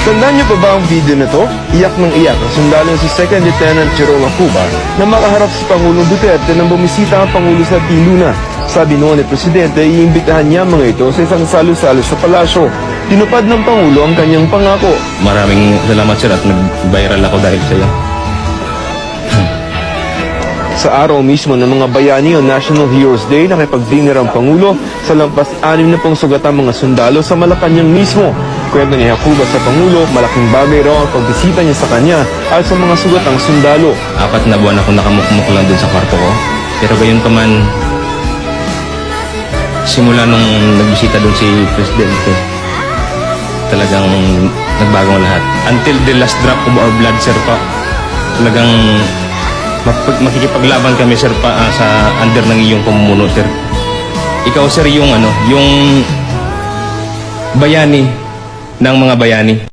Tandaan niyo pa ba ang video na to? Iyak ng iyak ang sundalo si Second Lieutenant Jerome Acuba na makaharap si Pangulong Duterte nang bumisita ang Pangulo sa Tiluna. Sabi noon ni Presidente, iimbitahan niya mga ito sa isang salo-salo sa palasyo. Tinupad ng Pangulo ang kanyang pangako. Maraming salamat sir at nag-viral ako dahil sa iyo. Sa araw mismo ng mga bayani o National Heroes Day, nakipag-dinner ang Pangulo sa lampas 60 sugatang mga sundalo sa Malacanang mismo. Kwento ni Acuba sa Pangulo, malaking bagay raw ang pagbisita niya sa kanya at sa mga sugatang sundalo. 4 na buwan ako nakamukmuk lang dun sa kwarto ko. Pero gayon pa man, simula nung nagbisita dun si Presidente, talagang nagbagong lahat. Until the last drop of our blood, sir pa, talagang makikipaglaban kami, sir, pa sa under ng iyong pamumuno, sir. Ikaw, sir, yung bayani ng mga bayani.